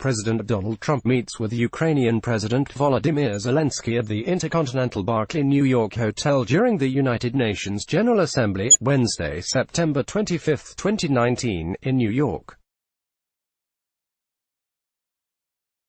President Donald Trump meets with Ukrainian President Volodymyr Zelensky at the InterContinental Barclay, New York hotel during the United Nations General Assembly, Wednesday, September 25, 2019, in New York.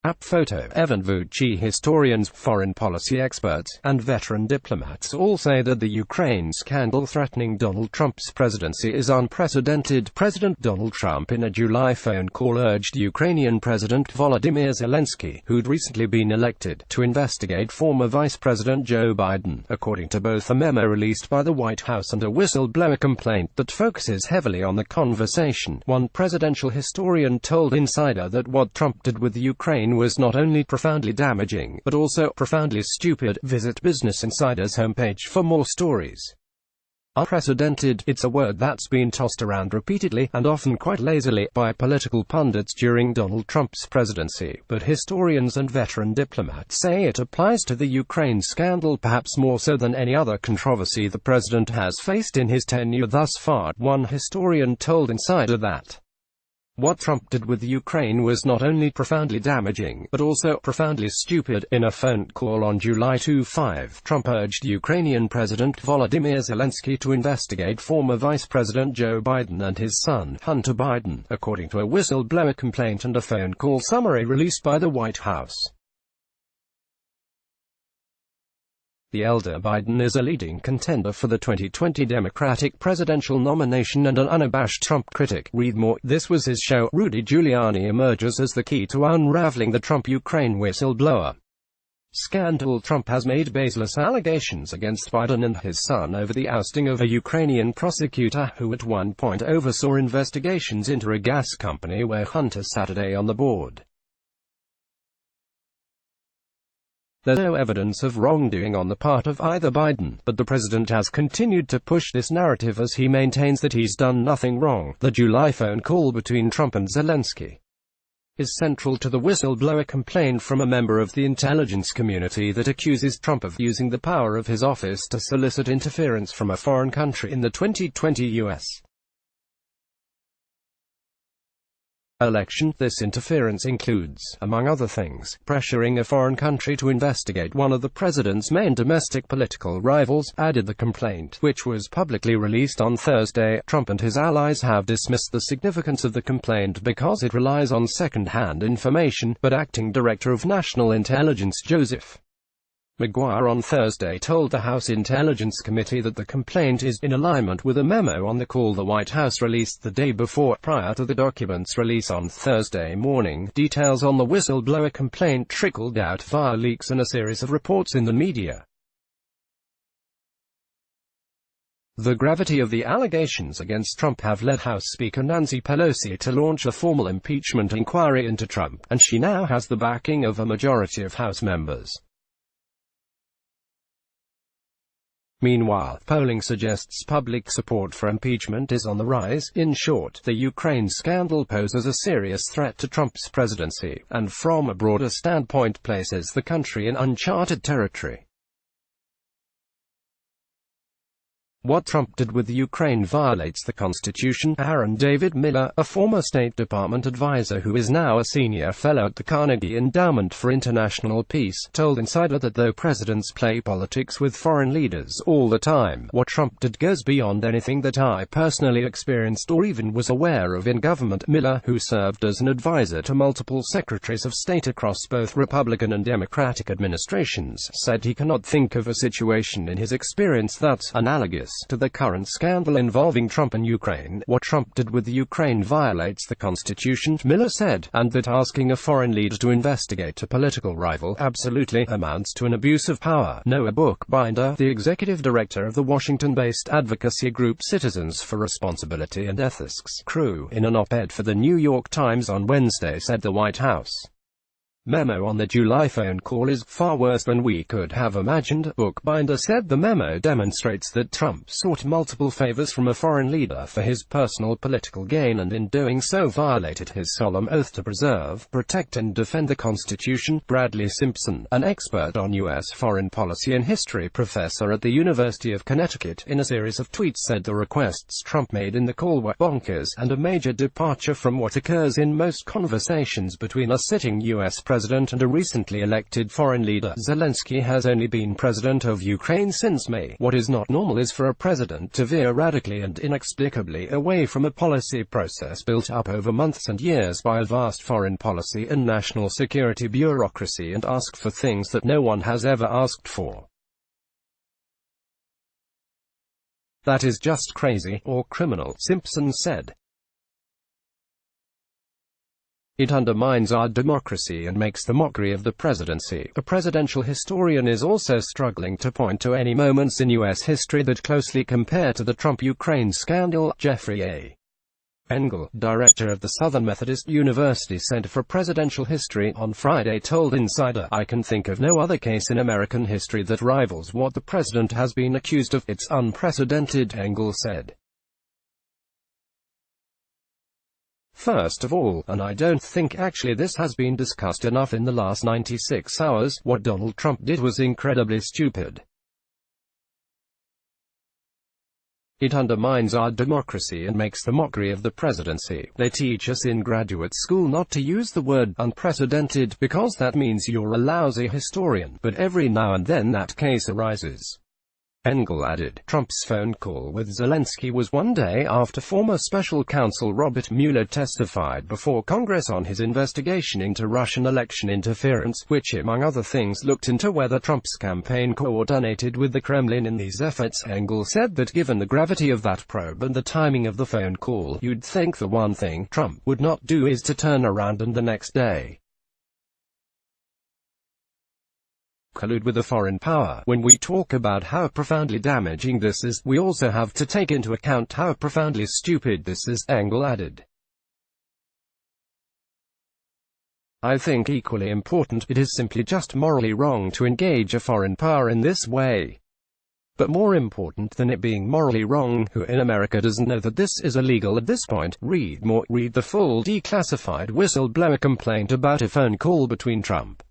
App photo. Evan Vucci. Historians, foreign policy experts, and veteran diplomats all say that the Ukraine scandal threatening Donald Trump's presidency is unprecedented. President Donald Trump in a July phone call urged Ukrainian President Volodymyr Zelensky, who'd recently been elected, to investigate former Vice President Joe Biden, according to both a memo released by the White House and a whistleblower complaint that focuses heavily on the conversation. One presidential historian told Insider that what Trump did with Ukraine was not only profoundly damaging, but also profoundly stupid. Visit Business Insider's homepage for more stories. Unprecedented, it's a word that's been tossed around repeatedly, and often quite lazily, by political pundits during Donald Trump's presidency, but historians and veteran diplomats say it applies to the Ukraine scandal perhaps more so than any other controversy the president has faced in his tenure thus far. One historian told Insider that what Trump did with Ukraine was not only profoundly damaging, but also profoundly stupid. In a phone call on July 25, Trump urged Ukrainian President Volodymyr Zelensky to investigate former Vice President Joe Biden and his son, Hunter Biden, according to a whistleblower complaint and a phone call summary released by the White House. The elder Biden is a leading contender for the 2020 Democratic presidential nomination and an unabashed Trump critic. Read more. This was his show. Rudy Giuliani emerges as the key to unraveling the Trump-Ukraine whistleblower scandal. Trump has made baseless allegations against Biden and his son over the ousting of a Ukrainian prosecutor who at one point oversaw investigations into a gas company where Hunter sat on the board. There's no evidence of wrongdoing on the part of either Biden, but the president has continued to push this narrative as he maintains that he's done nothing wrong. The July phone call between Trump and Zelensky is central to the whistleblower complaint from a member of the intelligence community that accuses Trump of using the power of his office to solicit interference from a foreign country in the 2020 U.S. election. This interference includes, among other things, pressuring a foreign country to investigate one of the president's main domestic political rivals, added the complaint, which was publicly released on Thursday. Trump and his allies have dismissed the significance of the complaint because it relies on second-hand information, but Acting Director of National Intelligence Joseph McGuire on Thursday told the House Intelligence Committee that the complaint is in alignment with a memo on the call the White House released the day before. Prior to the document's release on Thursday morning, details on the whistleblower complaint trickled out via leaks and a series of reports in the media. The gravity of the allegations against Trump have led House Speaker Nancy Pelosi to launch a formal impeachment inquiry into Trump, and she now has the backing of a majority of House members. Meanwhile, polling suggests public support for impeachment is on the rise. In short, the Ukraine scandal poses a serious threat to Trump's presidency, and from a broader standpoint places the country in uncharted territory. What Trump did with Ukraine violates the Constitution. Aaron David Miller, a former State Department advisor who is now a senior fellow at the Carnegie Endowment for International Peace, told Insider that though presidents play politics with foreign leaders all the time, what Trump did goes beyond anything that I personally experienced or even was aware of in government. Miller, who served as an advisor to multiple secretaries of state across both Republican and Democratic administrations, said he cannot think of a situation in his experience that's analogous to the current scandal involving Trump and Ukraine. What Trump did with Ukraine violates the Constitution, Miller said, and that asking a foreign leader to investigate a political rival absolutely amounts to an abuse of power. Noah Bookbinder, the executive director of the Washington-based advocacy group Citizens for Responsibility and Ethics, CREW, in an op-ed for the New York Times on Wednesday said the White House Memo on the July phone call is far worse than we could have imagined, bookbinder said. The memo demonstrates that Trump sought multiple favors from a foreign leader for his personal political gain and in doing so violated his solemn oath to preserve, protect and defend the Constitution. Bradley Simpson, an expert on U.S. foreign policy and history professor at the University of Connecticut, in a series of tweets said the requests Trump made in the call were bonkers and a major departure from what occurs in most conversations between a sitting U.S. president and a recently elected foreign leader. Zelensky has only been president of Ukraine since May. What is not normal is for a president to veer radically and inexplicably away from a policy process built up over months and years by a vast foreign policy and national security bureaucracy and ask for things that no one has ever asked for. That is just crazy, or criminal, Simpson said. It undermines our democracy and makes the mockery of the presidency. A presidential historian is also struggling to point to any moments in U.S. history that closely compare to the Trump-Ukraine scandal. Jeffrey A. Engel, director of the Southern Methodist University Center for Presidential History, on Friday told Insider, "I can think of no other case in American history that rivals what the president has been accused of. It's unprecedented," Engel said. First of all, and I don't think actually this has been discussed enough in the last 96 hours, what Donald Trump did was incredibly stupid. It undermines our democracy and makes the mockery of the presidency. They teach us in graduate school not to use the word unprecedented because that means you're a lousy historian, but every now and then that case arises. Engel added, Trump's phone call with Zelensky was one day after former special counsel Robert Mueller testified before Congress on his investigation into Russian election interference, which among other things looked into whether Trump's campaign coordinated with the Kremlin in these efforts. Engel said that given the gravity of that probe and the timing of the phone call, you'd think the one thing Trump would not do is to turn around and the next day collude with a foreign power. When we talk about how profoundly damaging this is, we also have to take into account how profoundly stupid this is, Engel added. I think equally important, it is simply just morally wrong to engage a foreign power in this way. But more important than it being morally wrong, who in America doesn't know that this is illegal at this point? Read more. Read the full declassified whistleblower complaint about a phone call between Trump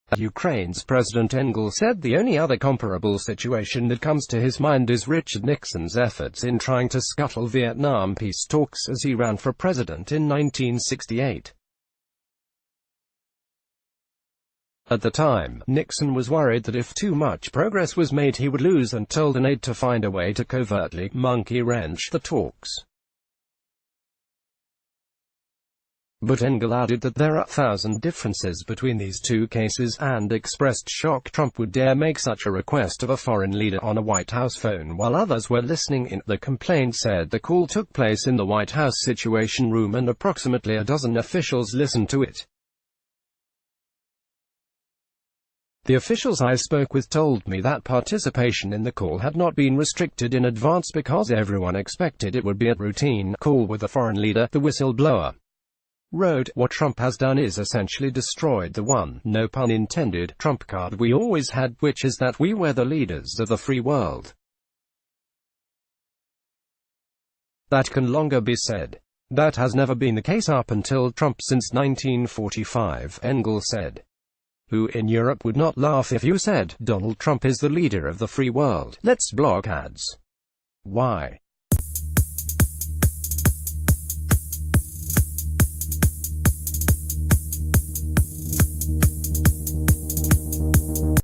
and Ukraine's President. Engel said the only other comparable situation that comes to his mind is Richard Nixon's efforts in trying to scuttle Vietnam peace talks as he ran for president in 1968. At the time, Nixon was worried that if too much progress was made he would lose and told an aide to find a way to covertly monkey-wrench the talks. But Engel added that there are 1,000 differences between these two cases, and expressed shock Trump would dare make such a request of a foreign leader on a White House phone while others were listening in. The complaint said the call took place in the White House Situation Room and approximately a dozen officials listened to it. The officials I spoke with told me that participation in the call had not been restricted in advance because everyone expected it would be a routine call with a foreign leader, the whistleblower wrote. What Trump has done is essentially destroyed the one, no pun intended, Trump card we always had, which is that we were the leaders of the free world. That can longer be said. That has never been the case up until Trump since 1945, Engel said. Who in Europe would not laugh if you said, Donald Trump is the leader of the free world? Let's block ads. Why?